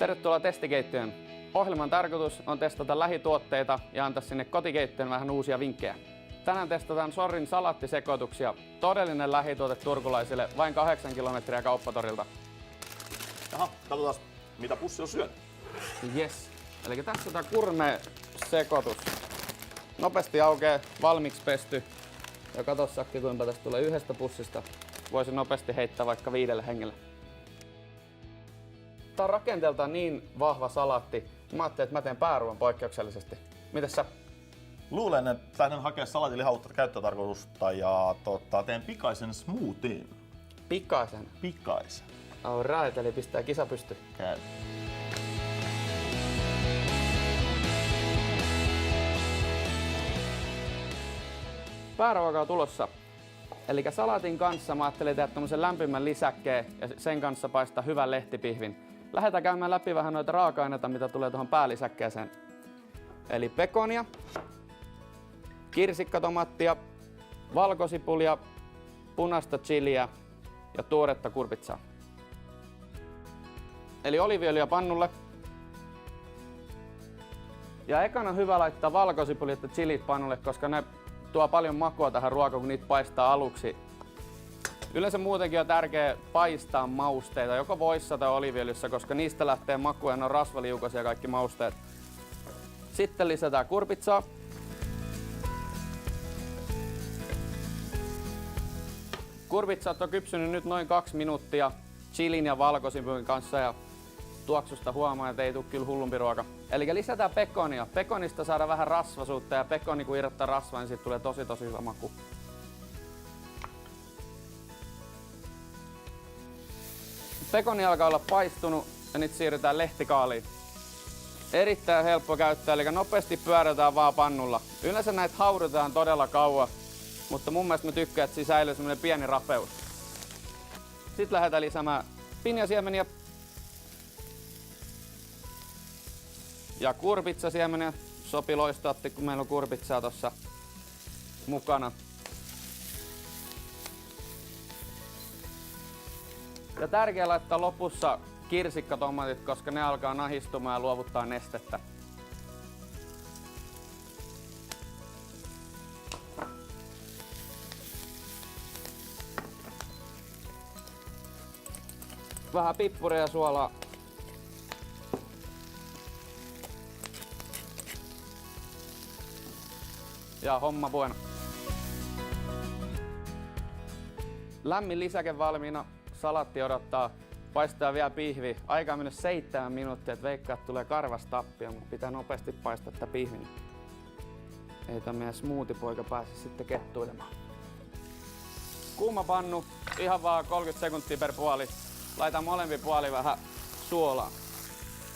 Tervetuloa testikeittiöön. Ohjelman tarkoitus on testata lähituotteita ja antaa sinne kotikeittiöön vähän uusia vinkkejä. Tänään testataan Sorrin salaattisekoituksia. Todellinen lähituote turkulaisille vain 8 kilometriä kauppatorilta. Jaha, katsotaan mitä pussi on syönyt. Yes. Eli tässä on tää gourmet-sekoitus. Nopeasti aukeaa, valmiiksi pesty. Ja kato Sakki, kuinka tästä tulee yhdestä pussista. Voisi nopeasti heittää vaikka 5 hengelle. Tää on rakenteeltaan niin vahva salaatti. Mä ajattelin, että mä teen pääruoan poikkeuksellisesti. Mites sä? Luulen, että lähden hakea salaatin lihavuutta käyttötarkoitusta ja teen pikaisen smoothien. Pikaisen? Pikaisen. Alright, eli pistää kisa pysty. Käy. Pääruoka on tulossa. Eli salaatin kanssa mä ajattelin tehdä tämmösen lämpimän lisäkkeen ja sen kanssa paistaa hyvän lehtipihvin. Lähdetään käymään läpi vähän noita raaka-aineita, mitä tulee tuohon päälisäkkeeseen. Eli pekonia, kirsikkatomaattia, valkosipulia, punaista chiliä ja tuoretta kurpitsaa. Eli oliiviöljyä pannulle. Ja ekana on hyvä laittaa valkosipulit ja chilit pannulle, koska ne tuo paljon makua tähän ruokaan, kun niitä paistaa aluksi. Yleensä muutenkin on tärkeää paistaa mausteita, joko voissa tai oliiviöljyssä, koska niistä lähtee maku ja ne on rasvaliukoisia kaikki mausteet. Sitten lisätään kurpitsaa. Kurpitsat on kypsynyt nyt noin 2 minuuttia chilin ja valkosipulin kanssa ja tuoksusta huomaa, että ei tule kyllä hullumpi ruoka. Eli lisätään pekonia. Pekonista saadaan vähän rasvasuutta ja pekoni kun irrottaa rasvaa, niin siitä tulee tosi hyvä maku. Pekoni alkaa olla paistunut ja nyt siirrytään lehtikaaliin. Erittäin helppo käyttää, eli nopeasti pyörätään vaan pannulla. Yleensä näitä haudutaan todella kauan, mutta mun mielestä mä tykkään, että siinä säilyy semmonen pieni rapeus. Sitten lähdetään lisäämään pinjasiemeniä ja kurpitsasiemeniä. Sopi loistaatti, kun meillä on kurpitsaa tossa mukana. Ja tärkeää laittaa lopussa kirsikkatomatit, koska ne alkaa nahistumaan ja luovuttaa nestettä. Vähän pippuria ja suolaa. Ja homma bueno. Lämmin lisäke valmiina. Salaatti odottaa. Paistaa vielä pihvi. Aika on mennyt 7 minuuttia, että veikkaa, että tulee karvas tappia, mutta pitää nopeasti paistaa tätä pihviä. Ei tämä meidän smoothie-poika pääse sitten kettuilemaan. Kuuma pannu, ihan vaan 30 sekuntia per puoli. Laitan molempi puoli vähän suolaa.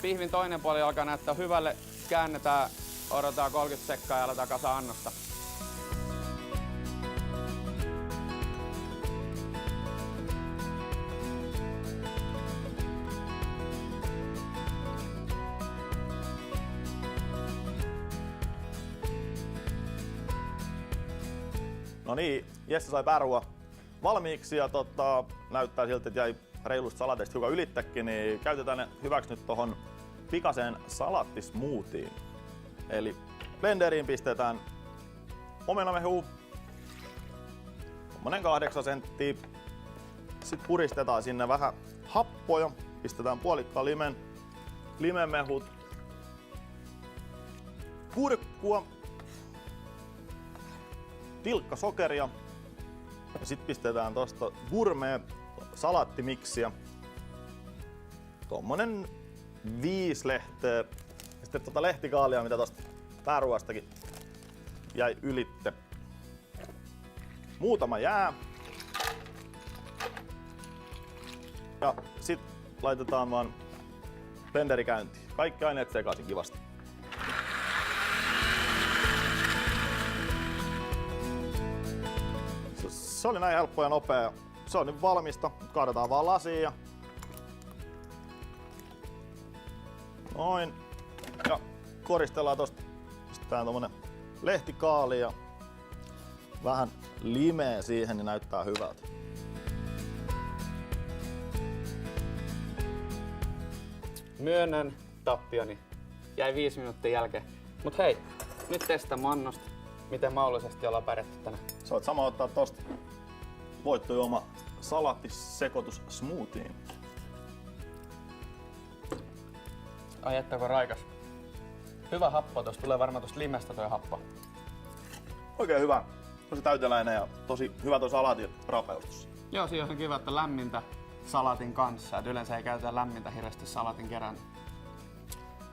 Pihvin toinen puoli alkaa näyttää hyvälle. Käännetään, odotetaan 30 sekkaa ja aletaan kasa annosta. No niin, Jesse sai pääruoan valmiiksi ja näyttää siltä, että jäi reilusta salateista hiukan ylittäkin, niin käytetään ne hyväksi nyt tohon pikaseen salaattismoothien. Eli blenderiin pistetään omenamehua, tommonen 8 senttiä. Sitten puristetaan sinne vähän happoja, pistetään puolikkaan limenmehut, kurkkua, tilkka sokeria ja sitten pistetään tosta gourmet salaattimiksiä. Tommonen 5 lehteä. Ja sitten lehtikaalia, mitä tosta pääruoastakin jäi ylitte. Muutama jää. Ja sit laitetaan vaan blenderi käyntiin. Kaikki aineet sekaisin kivasti. Se oli näin helppo ja nopea. Se on nyt valmista. Kaadetaan vaan lasiin ja noin. Ja koristellaan tosta. Pistetään tommonen lehtikaali ja vähän limeä siihen, niin näyttää hyvältä. Myönnän tappioni. Jäi 5 minuuttia jälkeen. Mut hei, nyt testa mannosta. Miten mahdollisesti ollaan pärjätty tänään. Sä voit sama ottaa tosta voittojuoma salaattisekoitus smoothiin. Ai että raikas. Hyvä happo, tuossa tulee varmaan tuosta limestä toi happo. Oikein hyvä. Tosi täyteläinen ja tosi hyvä toi salaatin rapeus. Joo, siinä on kiva, että lämmintä salaatin kanssa. Et yleensä ei käytetä lämmintä hirveästi salaatin kerran.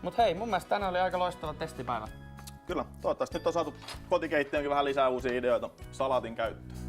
Mut hei, mun mielestä tänään oli aika loistava testipäivä. Kyllä, toivottavasti nyt on saatu kotikeittiönkin vähän lisää uusia ideoita salaatin käyttöön.